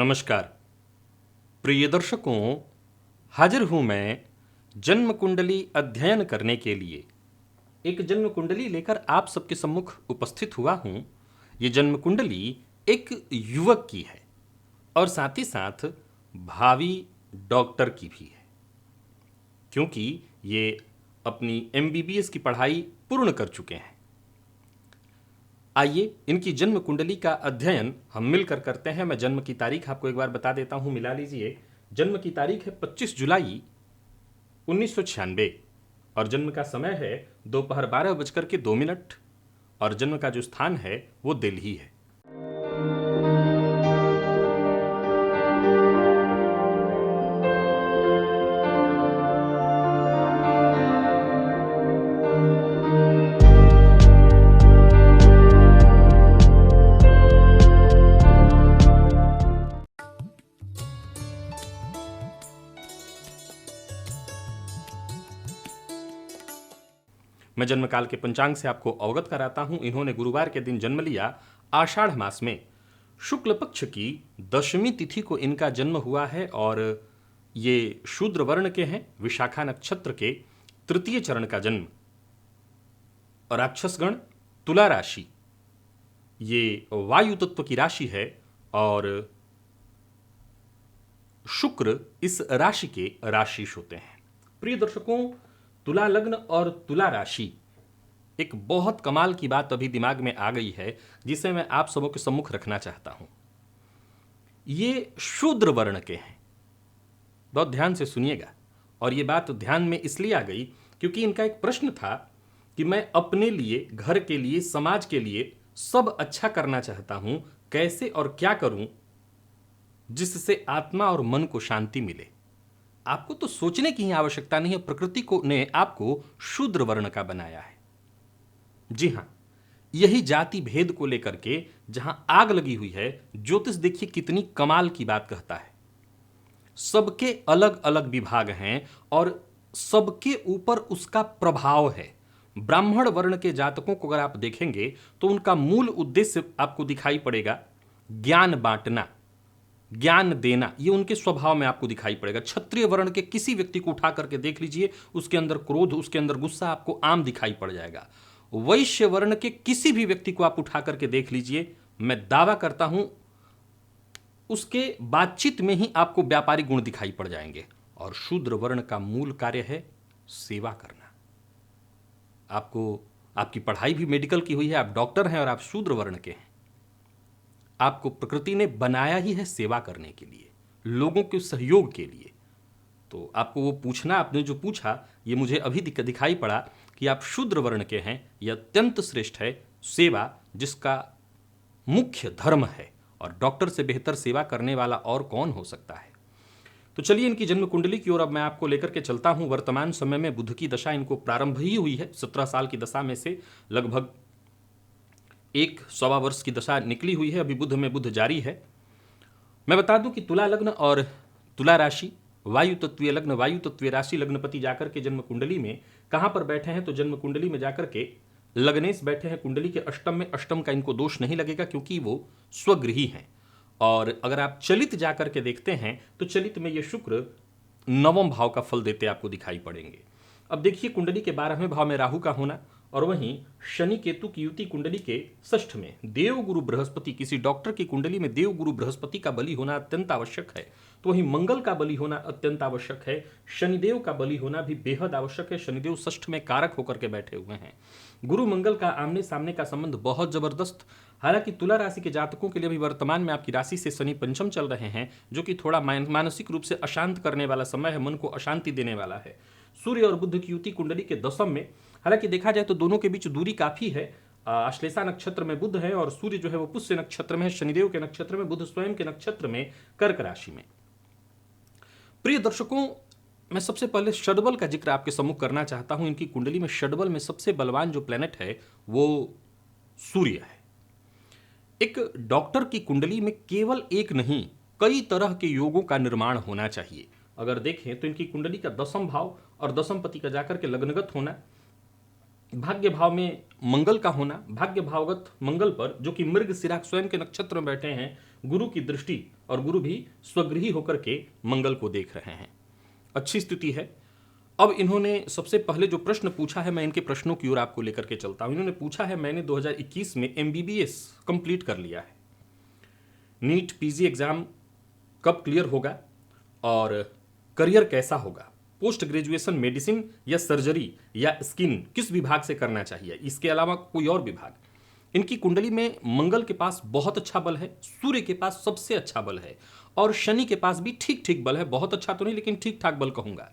नमस्कार प्रिय दर्शकों, हाजिर हूं मैं जन्म कुंडली अध्ययन करने के लिए। एक जन्म कुंडली लेकर आप सबके सम्मुख उपस्थित हुआ हूं। ये जन्म कुंडली एक युवक की है और साथ ही साथ भावी डॉक्टर की भी है, क्योंकि ये अपनी एमबीबीएस की पढ़ाई पूर्ण कर चुके हैं। आइए इनकी जन्म कुंडली का अध्ययन हम मिलकर करते हैं। मैं जन्म की तारीख आपको एक बार बता देता हूं, मिला लीजिए। जन्म की तारीख है 25 जुलाई 1996 और जन्म का समय है दोपहर 12:02 और जन्म का जो स्थान है वो दिल्ली है। मैं जन्मकाल के पंचांग से आपको अवगत कराता हूं। इन्होंने गुरुवार के दिन जन्म लिया। आषाढ़ मास में शुक्ल पक्ष की दशमी तिथि को इनका जन्म हुआ है और ये शूद्र वर्ण के हैं। विशाखा नक्षत्र के तृतीय चरण का जन्म और राक्षसगण तुला राशि, ये वायु तत्व की राशि है और शुक्र इस राशि के राशिश होते हैं। प्रिय दर्शकों, तुला लग्न और तुला राशि, एक बहुत कमाल की बात अभी दिमाग में आ गई है जिसे मैं आप सबों के सम्मुख रखना चाहता हूं। ये शूद्र वर्ण के हैं, बहुत ध्यान से सुनिएगा। और ये बात ध्यान में इसलिए आ गई क्योंकि इनका एक प्रश्न था कि मैं अपने लिए, घर के लिए, समाज के लिए सब अच्छा करना चाहता हूं, कैसे और क्या करूं जिससे आत्मा और मन को शांति मिले। आपको तो सोचने की ही आवश्यकता नहीं है, प्रकृति को ने आपको शूद्र वर्ण का बनाया है। जी हां, यही जाति भेद को लेकर के जहां आग लगी हुई है, ज्योतिष देखिए कितनी कमाल की बात कहता है। सबके अलग अलग विभाग हैं और सबके ऊपर उसका प्रभाव है। ब्राह्मण वर्ण के जातकों को अगर आप देखेंगे तो उनका मूल उद्देश्य आपको दिखाई पड़ेगा ज्ञान बांटना, ज्ञान देना, ये उनके स्वभाव में आपको दिखाई पड़ेगा। क्षत्रिय वर्ण के किसी व्यक्ति को उठा करके देख लीजिए, उसके अंदर क्रोध, उसके अंदर गुस्सा आपको आम दिखाई पड़ जाएगा। वैश्य वर्ण के किसी भी व्यक्ति को आप उठा करके देख लीजिए, मैं दावा करता हूं उसके बातचीत में ही आपको व्यापारिक गुण दिखाई पड़ जाएंगे। और शूद्र वर्ण का मूल कार्य है सेवा करना। आपको, आपकी पढ़ाई भी मेडिकल की हुई है, आप डॉक्टर हैं और आप शूद्र वर्ण के हैं। आपको प्रकृति ने बनाया ही है सेवा करने के लिए, लोगों के सहयोग के लिए। तो आपको वो पूछना, आपने जो पूछा, ये मुझे अभी दिखाई पड़ा कि आप शूद्र वर्ण के हैं। यह अत्यंत श्रेष्ठ है, सेवा जिसका मुख्य धर्म है, और डॉक्टर से बेहतर सेवा करने वाला और कौन हो सकता है। तो चलिए इनकी जन्म कुंडली की ओर अब मैं आपको लेकर के चलता हूं। वर्तमान समय में बुध की दशा इनको प्रारंभ ही हुई है। 17 साल की दशा में से लगभग 1-1.25 वर्ष की दशा निकली हुई है। अभी बुध में बुध जारी है। मैं बता दूं कि तुला लग्न और तुला राशि, वायु तत्वीय लग्न, वायु तत्वीय राशि, लग्नपति जाकर के जन्म कुंडली में कहां पर बैठे हैं, तो जन्म कुंडली में जाकर के लग्नेश बैठे हैं कुंडली के अष्टम में। अष्टम का इनको दोष नहीं लगेगा क्योंकि वो स्वगृही हैं। और अगर आप चलित जाकर के देखते हैं तो चलित में ये शुक्र नवम भाव का फल देते आपको दिखाई पड़ेंगे। अब देखिए, कुंडली के 12वें भाव में राहु का होना और वहीं शनि केतु की युति कुंडली के षष्ठ में। देव गुरु बृहस्पति, किसी डॉक्टर की कुंडली में देव गुरु बृहस्पति का बलि होना अत्यंत आवश्यक है। तो वहीं मंगल का बलि होना अत्यंत आवश्यक है। शनिदेव का बलि होना भी बेहद आवश्यक है। शनिदेव षष्ठ में कारक होकर के बैठे हुए हैं। गुरु मंगल का आमने सामने का संबंध बहुत जबरदस्त। हालांकि तुला राशि के जातकों के लिए भी वर्तमान में आपकी राशि से शनि पंचम चल रहे हैं, जो कि थोड़ा मानसिक रूप से अशांत करने वाला समय है, मन को अशांति देने वाला है। सूर्य और बुध की युति कुंडली के दशम में, हालांकि देखा जाए तो दोनों के बीच दूरी काफी है। अश्लेषा नक्षत्र में बुध है और सूर्य जो है वो पुष्य नक्षत्र में है, शनिदेव के नक्षत्र में, बुध स्वयं के नक्षत्र में कर्क राशि में। प्रिय दर्शकों, मैं सबसे पहले षडबल का जिक्र आपके सम्मुख करना चाहता हूं। इनकी कुंडली में षडबल में सबसे बलवान जो प्लेनेट है वो सूर्य है। एक डॉक्टर की कुंडली में केवल एक नहीं, कई तरह के योगों का निर्माण होना चाहिए। अगर देखें तो इनकी कुंडली का दसम भाव और दसम पति का जाकर के लग्नगत होना, भाग्य भाव में मंगल का होना, भाग्य भावगत मंगल पर जो कि मृगशिरा स्वयं के नक्षत्र में बैठे हैं, गुरु की दृष्टि और गुरु भी स्वगृही होकर के मंगल को देख रहे हैं। अच्छी स्थिति है। अब इन्होंने सबसे पहले जो प्रश्न पूछा है, मैं इनके प्रश्नों की ओर आपको लेकर के चलता हूं। इन्होंने पूछा है, मैंने 2021 में MBBS कंप्लीट कर लिया है, नीट PG एग्जाम कब क्लियर होगा और करियर कैसा होगा, पोस्ट ग्रेजुएशन मेडिसिन या सर्जरी या स्किन किस विभाग से करना चाहिए, इसके अलावा कोई और विभाग। इनकी कुंडली में मंगल के पास बहुत अच्छा बल है, सूर्य के पास सबसे अच्छा बल है और शनि के पास भी ठीक ठीक बल है, बहुत अच्छा तो नहीं लेकिन ठीक ठाक बल कहूंगा।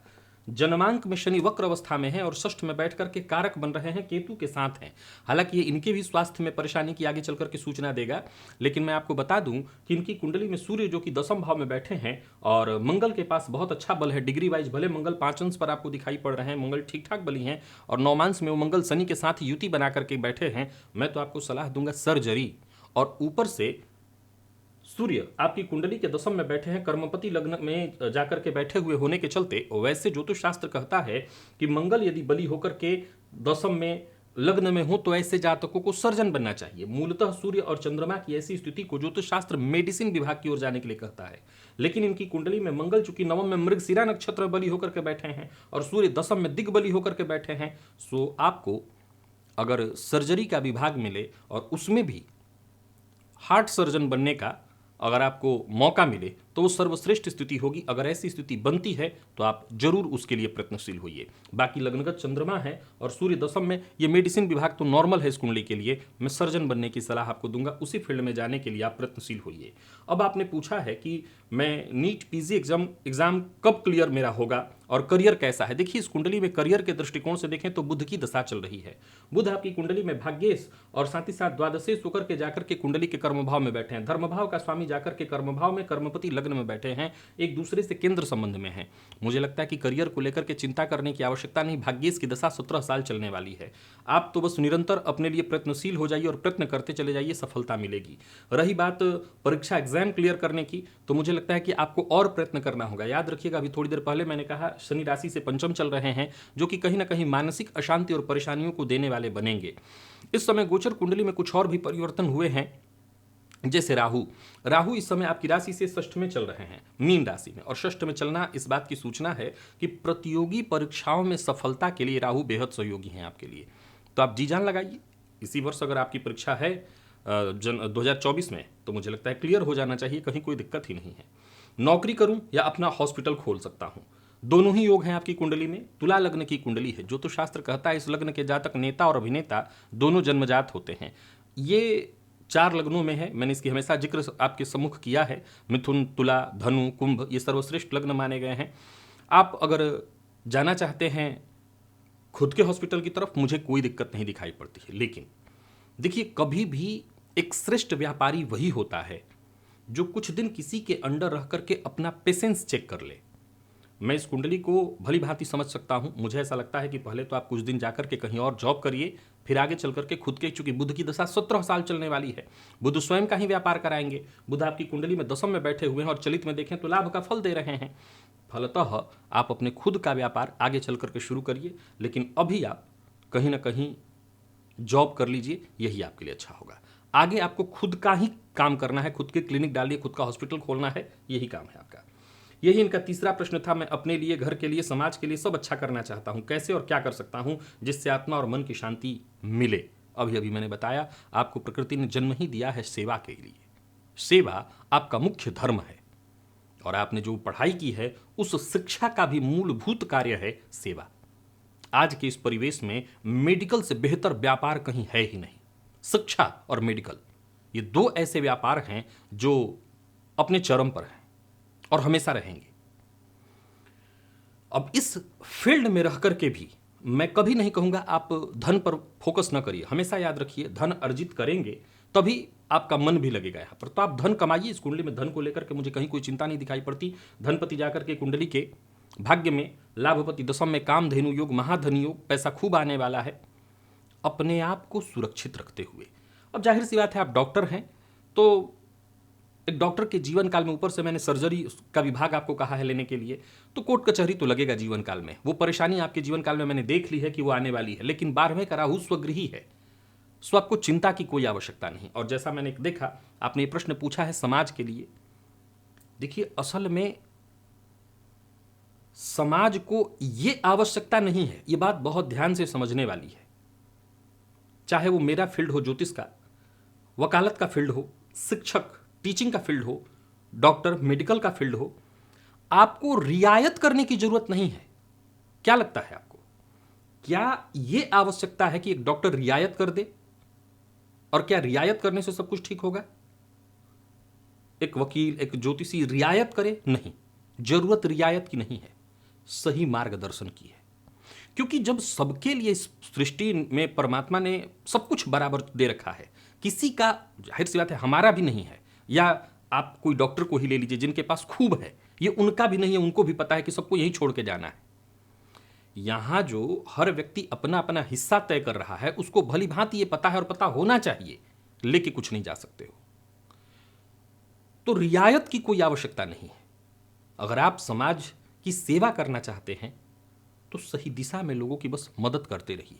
जन्मांक में शनि वक्र अवस्था में है और षष्ठ में बैठ करके कारक बन रहे हैं, केतु के साथ हैं। हालांकि ये इनके भी स्वास्थ्य में परेशानी की आगे चल करके सूचना देगा, लेकिन मैं आपको बता दूं कि इनकी कुंडली में सूर्य जो कि 10वें भाव में बैठे हैं और मंगल के पास बहुत अच्छा बल है। डिग्री वाइज भले मंगल 5 अंश पर आपको दिखाई पड़ रहे हैं, मंगल ठीक ठाक बली हैं और नौमांश में वो मंगल शनि के साथ युति बना करके बैठे हैं। मैं तो आपको सलाह दूंगा सर्जरी, और ऊपर से सूर्य आपकी कुंडली के 10वें में बैठे हैं, कर्मपति लग्न में जाकर के बैठे हुए होने के चलते वैसे ज्योतिष शास्त्र कहता है कि मंगल यदि बली होकर के 10वें में लग्न में हो तो ऐसे जातकों को सर्जन बनना चाहिए। मूलतः सूर्य और चंद्रमा की ऐसी स्थिति को ज्योतिष शास्त्र मेडिसिन विभाग की ओर जाने के लिए कहता है, लेकिन इनकी कुंडली में मंगल चूंकि 9वें में मृगशिरा नक्षत्र बली होकर के बैठे हैं और सूर्य 10वें में दिग्बली होकर के बैठे हैं, सो आपको अगर सर्जरी का विभाग मिले और उसमें भी हार्ट सर्जन बनने का अगर आपको मौका मिले तो वो सर्वश्रेष्ठ स्थिति होगी। अगर ऐसी स्थिति बनती है तो आप जरूर उसके लिए प्रयत्नशील होइए। बाकी लग्नगत चंद्रमा है और सूर्य 10वें में, ये मेडिसिन विभाग तो नॉर्मल है इस कुंडली के लिए। मैं सर्जन बनने की सलाह आपको दूंगा, उसी फील्ड में जाने के लिए आप प्रयत्नशील होइए। अब आपने पूछा है कि मैं नीट PG एग्जाम कब क्लियर मेरा होगा और करियर कैसा है। देखिए, इस कुंडली में करियर के दृष्टिकोण से देखें तो बुध की दशा चल रही है। बुध आपकी कुंडली में भाग्येश और साथ ही साथ द्वादशेश होकर के जाकर के कुंडली के कर्म भाव में बैठे हैं। धर्म भाव का स्वामी जाकर के कर्म भाव में कर्मपति लग्न में बैठे हैं, एक दूसरे से केंद्र संबंध में हैं। मुझे लगता है कि करियर को लेकर के चिंता करने की आवश्यकता नहीं। भाग्येश की दशा 17 साल चलने वाली है। आप तो बस निरंतर अपने लिए प्रयत्नशील हो जाइए और प्रयत्न करते चले जाइए, सफलता मिलेगी। रही बात परीक्षा एग्जाम क्लियर करने की, तो मुझे लगता है कि आपको और प्रयत्न करना होगा। याद रखिएगा, अभी थोड़ी देर पहले मैंने कहा शनि राशि से पंचम चल रहे हैं, जो कि कहीं ना कहीं मानसिक अशांति और परेशानियों को देने वाले बनेंगे। इस समय गोचर कुंडली में कुछ और भी परिवर्तन हुए हैं, जैसे राहु इस समय आपकी राशि से षष्ठ में चल रहे हैं, मीन राशि में, और षष्ठ में चलना इस बात की सूचना है कि प्रतियोगी परीक्षाओं में सफलता के लिए राहु बेहद सहयोगी हैं आपके लिए। तो आप जी जान लगाइए। इसी वर्ष अगर आपकी परीक्षा है 2024 में, तो मुझे लगता है क्लियर हो जाना चाहिए, कहीं कोई दिक्कत ही नहीं है। नौकरी करूं या अपना हॉस्पिटल खोल सकता हूं, दोनों ही योग हैं आपकी कुंडली में। तुला लग्न की कुंडली है, जो तो शास्त्र कहता है इस लग्न के जातक नेता और अभिनेता दोनों जन्मजात होते हैं। ये 4 लग्नों में है, मैंने इसकी हमेशा जिक्र आपके सम्मुख किया है। मिथुन, तुला, धनु, कुंभ ये सर्वश्रेष्ठ लग्न माने गए हैं। आप अगर जाना चाहते हैं खुद के हॉस्पिटल की तरफ, मुझे कोई दिक्कत नहीं दिखाई पड़ती है। लेकिन देखिए, कभी भी एक श्रेष्ठ व्यापारी वही होता है जो कुछ दिन किसी के अंडर रह करके अपना पेशेंस चेक कर ले। मैं इस कुंडली को भली भांति समझ सकता हूं। मुझे ऐसा लगता है कि पहले तो आप कुछ दिन जाकर के कहीं और जॉब करिए, फिर आगे चल करके खुद के, चूंकि बुध की दशा 17 साल चलने वाली है, बुध स्वयं का ही व्यापार कराएंगे। बुध आपकी कुंडली में 10वें में बैठे हुए हैं और चलित में देखें तो लाभ का फल दे रहे हैं। फलतः आप अपने खुद का व्यापार आगे चल करके शुरू करिए, लेकिन अभी आप कहीं ना कहीं जॉब कर लीजिए, यही आपके लिए अच्छा होगा। आगे आपको खुद का ही काम करना है, खुद के क्लिनिक डालिए, खुद का हॉस्पिटल खोलना है, यही काम है आपका। यही इनका तीसरा प्रश्न था। मैं अपने लिए, घर के लिए, समाज के लिए सब अच्छा करना चाहता हूं, कैसे और क्या कर सकता हूं जिससे आत्मा और मन की शांति मिले। अभी अभी मैंने बताया, आपको प्रकृति ने जन्म ही दिया है सेवा के लिए। सेवा आपका मुख्य धर्म है और आपने जो पढ़ाई की है उस शिक्षा का भी मूलभूत कार्य है सेवा। आज के इस परिवेश में मेडिकल से बेहतर व्यापार कहीं है ही नहीं। शिक्षा और मेडिकल, ये 2 ऐसे व्यापार हैं जो अपने चरम पर हैं और हमेशा रहेंगे। अब इस फील्ड में रह करके भी मैं कभी नहीं कहूंगा आप धन पर फोकस न करिए। हमेशा याद रखिए, धन अर्जित करेंगे तभी आपका मन भी लगेगा यहां पर। तो आप धन कमाइए। इस कुंडली में धन को लेकर के मुझे कहीं कोई चिंता नहीं दिखाई पड़ती। धनपति जाकर के कुंडली के भाग्य में, लाभपति 10वें में, कामधेनु योग, महाधन योग, पैसा खूब आने वाला है अपने आप को सुरक्षित रखते हुए। अब जाहिर सी बात है, आप डॉक्टर हैं तो एक डॉक्टर के जीवन काल में ऊपर से मैंने सर्जरी का विभाग आपको कहा है लेने के लिए, तो कोर्ट कचहरी तो लगेगा जीवन काल में। वो परेशानी आपके जीवन काल में मैंने देख ली है कि वो आने वाली है, लेकिन 12वें का राहु स्वगृही है, सो आपको चिंता की कोई आवश्यकता नहीं। और जैसा मैंने देखा, आपने ये प्रश्न पूछा है समाज के लिए, देखिए, असल में समाज को ये आवश्यकता नहीं है, ये बात बहुत ध्यान से समझने वाली है। चाहे वो मेरा फील्ड हो ज्योतिष का, वकालत का फील्ड हो, शिक्षक टीचिंग का फील्ड हो, डॉक्टर मेडिकल का फील्ड हो, आपको रियायत करने की जरूरत नहीं है। क्या लगता है आपको, क्या यह आवश्यकता है कि एक डॉक्टर रियायत कर दे? और क्या रियायत करने से सब कुछ ठीक होगा? एक वकील, एक ज्योतिषी रियायत करे? नहीं, जरूरत रियायत की नहीं है, सही मार्गदर्शन की है। क्योंकि जब सबके लिए इस सृष्टि में परमात्मा ने सब कुछ बराबर दे रखा है, किसी का, जाहिर सी बात है हमारा भी नहीं है, या आप कोई डॉक्टर को ही ले लीजिए जिनके पास खूब है, ये उनका भी नहीं है, उनको भी पता है कि सबको यहीं छोड़ के जाना है। यहां जो हर व्यक्ति अपना अपना हिस्सा तय कर रहा है, उसको भली भांति ये पता है और पता होना चाहिए, लेके कुछ नहीं जा सकते हो। तो रियायत की कोई आवश्यकता नहीं है। अगर आप समाज की सेवा करना चाहते हैं तो सही दिशा में लोगों की बस मदद करते रहिए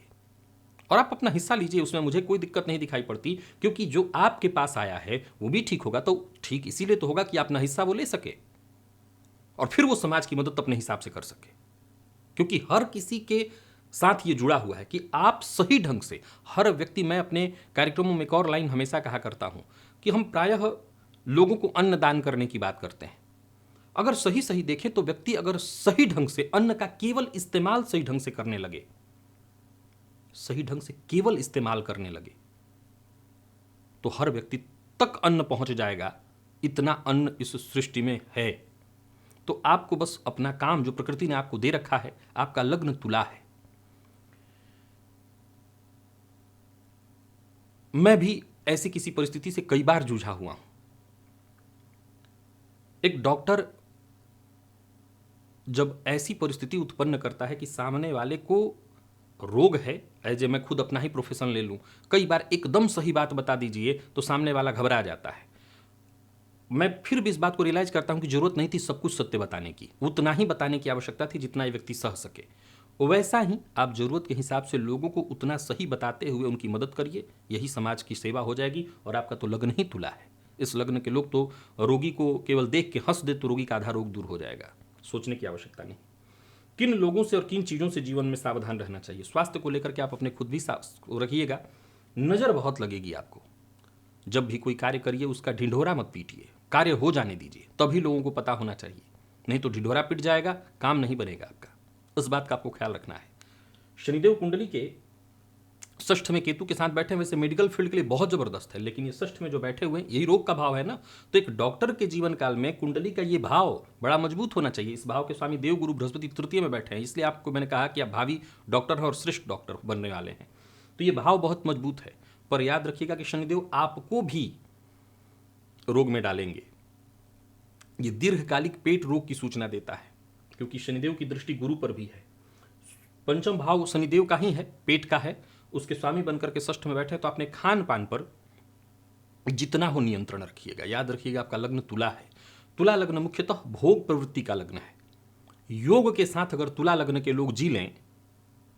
और आप अपना हिस्सा लीजिए, उसमें मुझे कोई दिक्कत नहीं दिखाई पड़ती। क्योंकि जो आपके पास आया है वो भी ठीक होगा, तो ठीक इसीलिए तो होगा कि अपना हिस्सा वो ले सके और फिर वो समाज की मदद अपने हिसाब से कर सके। क्योंकि हर किसी के साथ ये जुड़ा हुआ है कि आप सही ढंग से, हर व्यक्ति, मैं अपने कार्यक्रमों में एक और लाइन हमेशा कहा करता हूं कि हम प्रायः लोगों को अन्न दान करने की बात करते हैं। अगर सही सही देखें तो व्यक्ति अगर सही ढंग से अन्न का केवल इस्तेमाल सही ढंग से करने लगे, सही ढंग से केवल इस्तेमाल करने लगे, तो हर व्यक्ति तक अन्न पहुंच जाएगा। इतना अन्न इस सृष्टि में है। तो आपको बस अपना काम जो प्रकृति ने आपको दे रखा है, आपका लग्न तुला है। मैं भी ऐसी किसी परिस्थिति से कई बार जूझा हुआ हूं। एक डॉक्टर जब ऐसी परिस्थिति उत्पन्न करता है कि सामने वाले को रोग है, ऐसे मैं खुद अपना ही प्रोफेशन ले लूं, कई बार एकदम सही बात बता दीजिए तो सामने वाला घबरा जाता है। मैं फिर भी इस बात को रियलाइज करता हूं कि जरूरत नहीं थी सब कुछ सत्य बताने की, उतना ही बताने की आवश्यकता थी जितना ये व्यक्ति सह सके। वैसा ही आप जरूरत के हिसाब से लोगों को उतना सही बताते हुए उनकी मदद करिए, यही समाज की सेवा हो जाएगी। और आपका तो लग्न ही तुला है। इस लग्न के लोग तो रोगी को केवल देख के हंस दे तो रोगी का आधा रोग दूर हो जाएगा। सोचने की आवश्यकता नहीं। किन लोगों से और किन चीज़ों से जीवन में सावधान रहना चाहिए, स्वास्थ्य को लेकर के आप अपने खुद भी रखिएगा। नज़र बहुत लगेगी आपको। जब भी कोई कार्य करिए उसका ढिंढोरा मत पीटिए, कार्य हो जाने दीजिए, तभी लोगों को पता होना चाहिए। नहीं तो ढिंढोरा पिट जाएगा, काम नहीं बनेगा आपका। इस बात का आपको ख्याल रखना है। शनिदेव कुंडली के षष्ठ में केतु के साथ बैठे हैं, वैसे मेडिकल फील्ड के लिए बहुत जबरदस्त है, लेकिन ये षष्ठ में जो बैठे हुए हैं यही रोग का भाव है ना। तो एक डॉक्टर के जीवन काल में कुंडली का ये भाव बड़ा मजबूत होना चाहिए। इस भाव के स्वामी देव गुरु बृहस्पति तृतीय में बैठे हैं, इसलिए आपको मैंने कहा कि आप भावी डॉक्टर हैं और श्रेष्ठ डॉक्टर बनने वाले हैं। तो ये भाव बहुत मजबूत है। पर याद रखिएगा कि शनिदेव आपको भी रोग में डालेंगे। ये दीर्घकालिक पेट रोग की सूचना देता है, क्योंकि शनिदेव की दृष्टि गुरु पर भी है। पंचम भाव शनिदेव का ही है, पेट का है, उसके स्वामी बनकर के षष्ठ में बैठे। तो अपने खान पान पर जितना हो नियंत्रण रखिएगा। याद रखिएगा आपका लग्न तुला है। तुला लग्न मुख्यतः भोग प्रवृत्ति का लग्न है। योग के साथ अगर तुला लग्न के लोग जी लें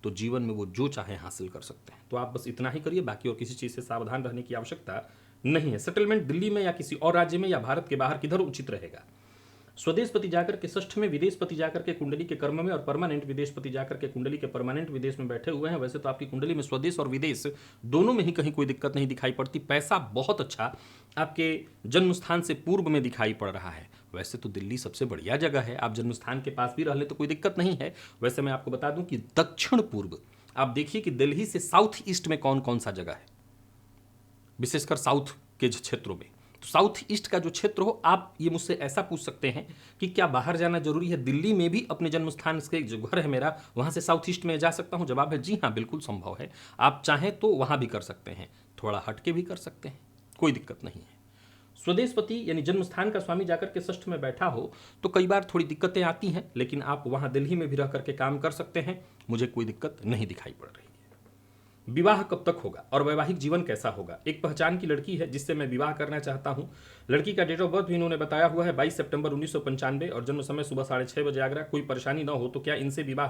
तो जीवन में वो जो चाहे हासिल कर सकते हैं। तो आप बस इतना ही करिए, बाकी और किसी चीज़ से सावधान रहने की आवश्यकता नहीं है। सेटलमेंट दिल्ली में या किसी और राज्य में या भारत के बाहर किधर उचित रहेगा। स्वदेशपति जाकर के षष्ठ में, विदेशपति जाकर के कुंडली के कर्म में, और परमानेंट विदेशपति जाकर के कुंडली के परमानेंट विदेश में बैठे हुए हैं। वैसे तो आपकी कुंडली में स्वदेश और विदेश दोनों में ही कहीं कोई दिक्कत नहीं दिखाई पड़ती। पैसा बहुत अच्छा आपके जन्म स्थान से पूर्व में दिखाई पड़ रहा है। वैसे तो दिल्ली सबसे बढ़िया जगह है, आप जन्म स्थान के पास भी रह ले तो कोई दिक्कत नहीं है। वैसे मैं आपको बता दूं कि दक्षिण पूर्व, आप देखिए कि दिल्ली से साउथ ईस्ट में कौन कौन सा जगह है, विशेषकर साउथ के क्षेत्रों में। तो साउथ ईस्ट का जो क्षेत्र हो, आप ये मुझसे ऐसा पूछ सकते हैं कि क्या बाहर जाना जरूरी है, दिल्ली में भी अपने जन्म स्थान से जो घर है मेरा, वहां से साउथ ईस्ट में जा सकता हूं? जवाब है जी हाँ, बिल्कुल संभव है। आप चाहें तो वहां भी कर सकते हैं, थोड़ा हटके भी कर सकते हैं, कोई दिक्कत नहीं है। स्वदेशपति यानी जन्म स्थान का स्वामी जाकर के षष्ठ में बैठा हो तो कई बार थोड़ी दिक्कतें आती हैं, लेकिन आप वहां दिल्ली में भी रह करके काम कर सकते हैं, मुझे कोई दिक्कत नहीं दिखाई पड़ रही है। विवाह कब तक होगा और वैवाहिक जीवन कैसा होगा? एक पहचान की लड़की है जिससे मैं विवाह करना चाहता हूं। लड़की का डेट ऑफ बर्थ भी इन्होंने बताया हुआ है 22 सितंबर 1995 और जन्म समय सुबह 6:30 बजे आगरा। कोई परेशानी ना हो तो क्या इनसे विवाह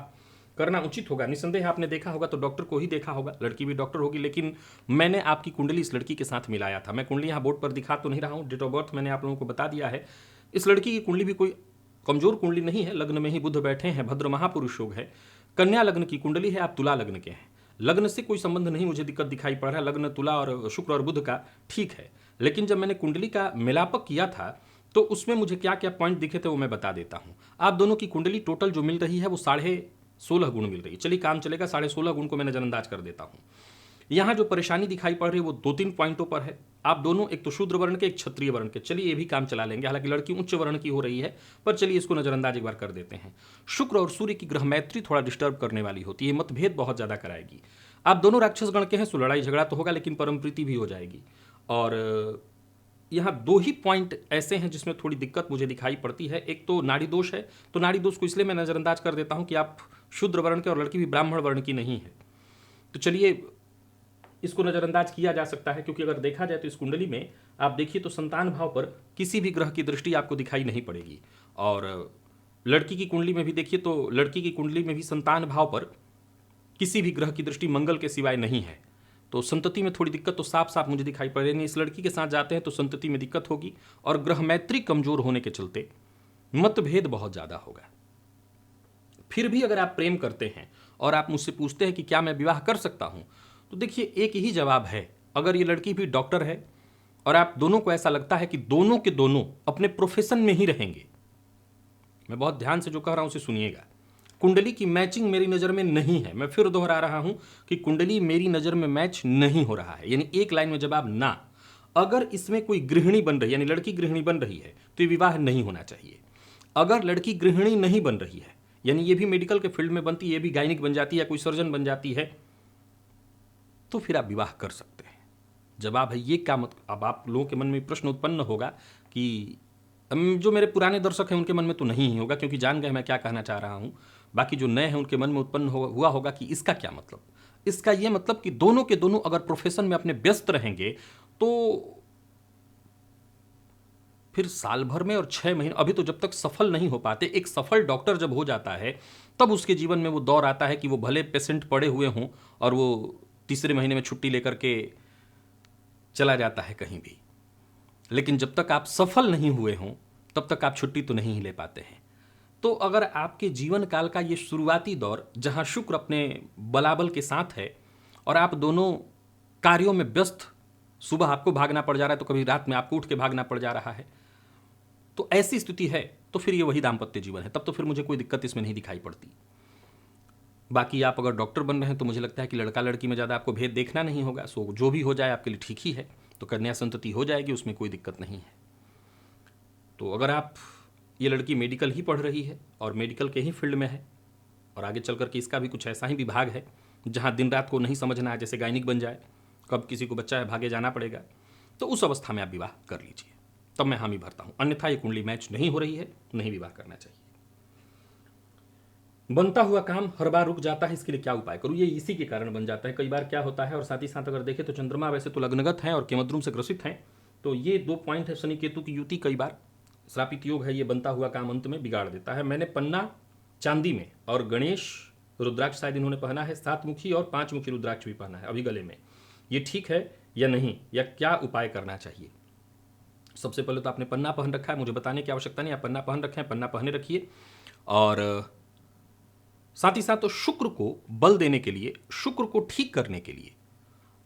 करना उचित होगा? निसंदेह आपने देखा होगा तो डॉक्टर को ही देखा होगा, लड़की भी डॉक्टर होगी, लेकिन मैंने आपकी कुंडली इस लड़की के साथ मिलाया था। मैं कुंडली यहाँ बोर्ड पर दिखा तो नहीं रहा हूँ, डेट ऑफ बर्थ मैंने आप लोगों को बता दिया है। इस लड़की की कुंडली भी कोई कमजोर कुंडली नहीं है, लग्न में ही बुध बैठे हैं, भद्र महापुरुष योग है, कन्या लग्न की कुंडली है, आप तुला लग्न के हैं। लग्न से कोई संबंध नहीं मुझे दिक्कत दिखाई पड़ रहा है, लग्न तुला और शुक्र और बुध का ठीक है। लेकिन जब मैंने कुंडली का मिलापक किया था तो उसमें मुझे क्या क्या पॉइंट दिखे थे वो मैं बता देता हूं। आप दोनों की कुंडली टोटल जो मिल रही है वो 16.5 गुण मिल रही है। चलिए काम चलेगा, 16.5 गुण को मैं नजरअंदाज कर देता हूं। यहां जो परेशानी दिखाई पड़ रही है वो 2-3 पॉइंटों पर है। आप दोनों एक तो शूद्र वर्ण के, एक क्षत्रिय वर्ण के, चलिए ये भी काम चला लेंगे। हालांकि लड़की उच्च वर्ण की हो रही है, पर चलिए इसको नजरअंदाज एक बार कर देते हैं। शुक्र और सूर्य की ग्रह मैत्री थोड़ा डिस्टर्ब करने वाली होती है, मतभेद बहुत ज्यादा कराएगी। आप दोनों राक्षस गण के हैं, सो लड़ाई झगड़ा तो होगा लेकिन परम प्रीति भी हो जाएगी। और यहाँ 2 ही पॉइंट ऐसे हैं जिसमें थोड़ी दिक्कत मुझे दिखाई पड़ती है। एक तो नाड़ी दोष है, तो नाड़ी दोष को इसलिए मैं नजरअंदाज कर देता हूं कि आप शूद्र वर्ण के और लड़की भी ब्राह्मण वर्ण की नहीं है। तो चलिए इसको नजरअंदाज किया जा सकता है, क्योंकि अगर देखा जाए तो इस कुंडली में आप देखिए तो संतान भाव पर किसी भी ग्रह की दृष्टि आपको दिखाई नहीं पड़ेगी। और लड़की की कुंडली में भी देखिए तो लड़की की कुंडली में भी संतान भाव पर किसी भी ग्रह की दृष्टि मंगल के सिवाय नहीं है। तो संतति में थोड़ी दिक्कत तो साफ साफ मुझे दिखाई पड़ रही है। इस लड़की के साथ जाते हैं तो संतति में दिक्कत होगी, और ग्रह मैत्री कमजोर होने के चलते मतभेद बहुत ज्यादा होगा। फिर भी अगर आप प्रेम करते हैं और आप मुझसे पूछते हैं कि क्या मैं विवाह कर सकता हूं, तो देखिए एक ही जवाब है। अगर ये लड़की भी डॉक्टर है और आप दोनों को ऐसा लगता है कि दोनों के दोनों अपने प्रोफेशन में ही रहेंगे, मैं बहुत ध्यान से जो कह रहा हूं उसे सुनिएगा। कुंडली की मैचिंग मेरी नज़र में नहीं है। मैं फिर दोहरा रहा हूं कि कुंडली मेरी नज़र में मैच नहीं हो रहा है, यानी एक लाइन में जवाब ना। अगर इसमें कोई गृहिणी बन रही है, यानी लड़की गृहिणी बन रही है, तो ये विवाह नहीं होना चाहिए। अगर लड़की गृहिणी नहीं बन रही है, यानी ये भी मेडिकल के फील्ड में बनती है, ये भी गायनिक बन जाती है, कोई सर्जन बन जाती है, तो फिर आप विवाह कर सकते हैं। जवाब है ये क्या। मत अब आप लोगों के मन में प्रश्न उत्पन्न होगा कि जो मेरे पुराने दर्शक हैं उनके मन में तो नहीं ही होगा, क्योंकि जान गए मैं क्या कहना चाह रहा हूं। बाकी जो नए हैं उनके मन में उत्पन्न हुआ होगा कि इसका क्या मतलब। इसका यह मतलब कि दोनों के दोनों अगर प्रोफेशन में अपने व्यस्त रहेंगे तो फिर साल भर में और 6 महीने, अभी तो जब तक सफल नहीं हो पाते, एक सफल डॉक्टर जब हो जाता है तब उसके जीवन में वो दौर आता है कि वो भले पेशेंट पड़े हुए हों और वो तीसरे महीने में छुट्टी लेकर के चला जाता है कहीं भी, लेकिन जब तक आप सफल नहीं हुए हों तब तक आप छुट्टी तो नहीं ले पाते हैं। तो अगर आपके जीवन काल का ये शुरुआती दौर जहां शुक्र अपने बलाबल के साथ है और आप दोनों कार्यों में व्यस्त, सुबह आपको भागना पड़ जा रहा है तो कभी रात में आपको उठ के भागना पड़ जा रहा है, तो ऐसी स्थिति है तो फिर ये वही दाम्पत्य जीवन है। तब तो फिर मुझे कोई दिक्कत इसमें नहीं दिखाई पड़ती। बाकी आप अगर डॉक्टर बन रहे हैं तो मुझे लगता है कि लड़का लड़की में ज़्यादा आपको भेद देखना नहीं होगा। सो जो भी हो जाए आपके लिए ठीक ही है। तो कन्या संतति हो जाएगी, उसमें कोई दिक्कत नहीं है। तो अगर आप, ये लड़की मेडिकल ही पढ़ रही है और मेडिकल के ही फील्ड में है और आगे चल करके इसका भी कुछ ऐसा ही विभाग है जहाँ दिन रात को नहीं समझना है, जैसे गायनिक बन जाए, कब किसी को बच्चा है भागे जाना पड़ेगा, तो उस अवस्था में आप विवाह कर लीजिए, तब मैं हामी भरता हूँ। अन्यथा ये कुंडली मैच नहीं हो रही है, नहीं विवाह करना चाहिए। बनता हुआ काम हर बार रुक जाता है, इसके लिए क्या उपाय करूँ? ये इसी के कारण बन जाता है। कई बार क्या होता है, और साथ ही साथ अगर देखें तो चंद्रमा वैसे तो लग्नगत हैं और केमद्रुम से ग्रसित हैं, तो ये 2 पॉइंट है। शनि केतु की युति कई बार श्रापित योग है, ये बनता हुआ काम अंत में बिगाड़ देता है। मैंने पन्ना चांदी में और गणेश रुद्राक्ष शायद इन्होंने पहना है, 7 मुखी और 5 मुखी रुद्राक्ष भी पहना है अभी गले में। ये ठीक है या नहीं, या क्या उपाय करना चाहिए? सबसे पहले तो आपने पन्ना पहन रखा है, मुझे बताने की आवश्यकता नहीं, आप पन्ना पहन रखे हैं, पन्ना पहने रखिए। और साथ ही साथ तो शुक्र को बल देने के लिए, शुक्र को ठीक करने के लिए,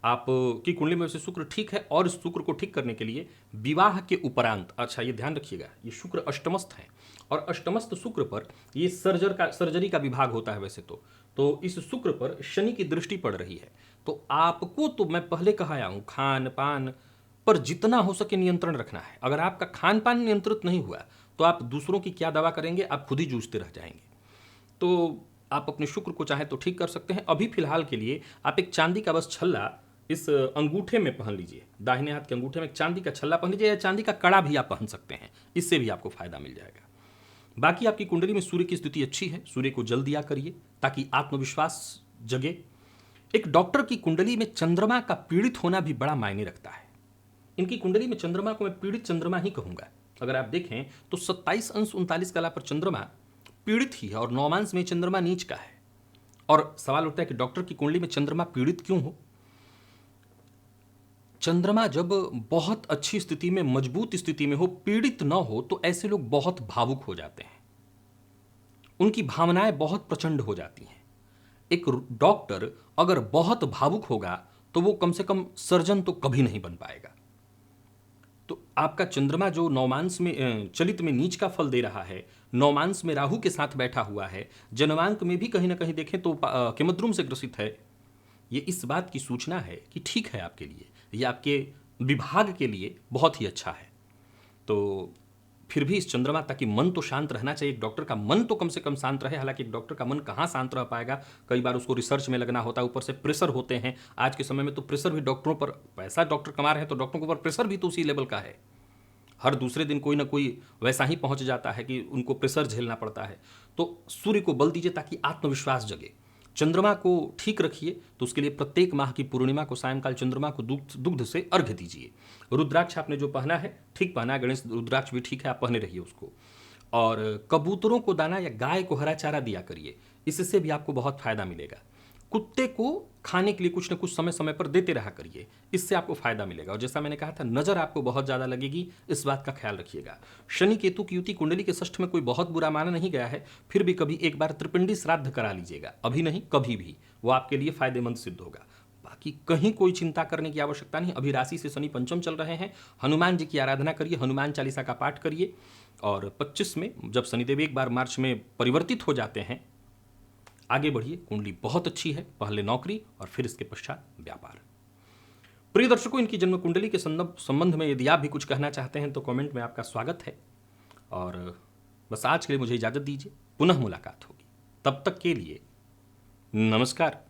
आप की कुंडली में से शुक्र ठीक है, और इस शुक्र को ठीक करने के लिए विवाह के उपरांत, अच्छा ये ध्यान रखिएगा, ये शुक्र अष्टमस्थ है और अष्टमस्थ शुक्र पर ये सर्जरी का विभाग होता है वैसे तो इस शुक्र पर शनि की दृष्टि पड़ रही है। तो आपको, तो मैं पहले कहा आया हूं, खान पान पर जितना हो सके नियंत्रण रखना है। अगर आपका खान पान नियंत्रित नहीं हुआ तो आप दूसरों की क्या दवा करेंगे, आप खुद ही जूझते रह जाएंगे। तो आप अपने शुक्र को चाहे तो ठीक कर सकते हैं। अभी फिलहाल के लिए आप एक चांदी का बस छल्ला इस अंगूठे में पहन लीजिए, दाहिने हाथ के अंगूठे में एक चांदी का छल्ला पहन लीजिए, या चांदी का कड़ा भी आप पहन सकते हैं, इससे भी आपको फायदा मिल जाएगा। बाकी आपकी कुंडली में सूर्य की स्थिति अच्छी है, सूर्य को जल दिया करिए ताकि आत्मविश्वास जगे। एक डॉक्टर की कुंडली में चंद्रमा का पीड़ित होना भी बड़ा मायने रखता है। इनकी कुंडली में चंद्रमा को मैं पीड़ित चंद्रमा ही कहूंगा। अगर आप देखें तो 27 अंश 39 कला पर चंद्रमा पीड़ित ही है और 9 अंश में चंद्रमा नीच का है। और सवाल उठता है कि डॉक्टर की कुंडली में चंद्रमा पीड़ित क्यों हो? चंद्रमा जब बहुत अच्छी स्थिति में, मजबूत स्थिति में हो, पीड़ित न हो, तो ऐसे लोग बहुत भावुक हो जाते हैं। उनकी भावनाएं बहुत प्रचंड हो जाती हैं। एक डॉक्टर अगर बहुत भावुक होगा तो वो कम से कम सर्जन तो कभी नहीं बन पाएगा। तो आपका चंद्रमा जो नवमांश में चलित में नीच का फल दे रहा है, नवमांश में राहु के साथ बैठा हुआ है, जन्मांक में भी कहीं ना कहीं देखें तो केमद्रुम से ग्रसित है। ये इस बात की सूचना है कि ठीक है आपके लिए, ये आपके विभाग के लिए बहुत ही अच्छा है। तो फिर भी इस चंद्रमा, ताकि मन तो शांत रहना चाहिए, एक डॉक्टर का मन तो कम से कम शांत रहे। हालांकि एक डॉक्टर का मन कहाँ शांत रह पाएगा, कई बार उसको रिसर्च में लगना होता है, ऊपर से प्रेशर होते हैं। आज के समय में तो प्रेशर भी डॉक्टरों पर, पैसा डॉक्टर कमा रहे हैं तो डॉक्टरों के ऊपर प्रेशर भी तो उसी लेवल का है। हर दूसरे दिन कोई ना कोई वैसा ही पहुंच जाता है कि उनको प्रेशर झेलना पड़ता है। तो सूर्य को बल दीजिए ताकि आत्मविश्वास जगे। चंद्रमा को ठीक रखिए, तो उसके लिए प्रत्येक माह की पूर्णिमा को सायंकाल चंद्रमा को दुग्ध से अर्घ्य दीजिए। रुद्राक्ष आपने जो पहना है ठीक पहना है, गणेश रुद्राक्ष भी ठीक है, आप पहने रहिए उसको। और कबूतरों को दाना या गाय को हरा चारा दिया करिए, इससे भी आपको बहुत फायदा मिलेगा। कुत्ते को खाने के लिए कुछ न कुछ समय समय पर देते रहा करिए, इससे आपको फायदा मिलेगा। और जैसा मैंने कहा था, नजर आपको बहुत ज्यादा लगेगी, इस बात का ख्याल रखिएगा। शनि केतु की युति कुंडली के षष्ठ में कोई बहुत बुरा माना नहीं गया है, फिर भी कभी एक बार त्रिपिंडी श्राद्ध करा लीजिएगा, अभी नहीं कभी भी, वो आपके लिए फायदेमंद सिद्ध होगा। बाकी कहीं कोई चिंता करने की आवश्यकता नहीं। अभी राशि से शनि पंचम चल रहे हैं, हनुमान जी की आराधना करिए, हनुमान चालीसा का पाठ करिए। और 25 में जब शनिदेव एक बार मार्च में परिवर्तित हो जाते हैं, आगे बढ़िए, कुंडली बहुत अच्छी है, पहले नौकरी और फिर इसके पश्चात व्यापार। प्रिय दर्शकों, इनकी जन्म कुंडली के संबंध में यदि आप भी कुछ कहना चाहते हैं तो कमेंट में आपका स्वागत है। और बस आज के लिए मुझे इजाजत दीजिए, पुनः मुलाकात होगी, तब तक के लिए नमस्कार।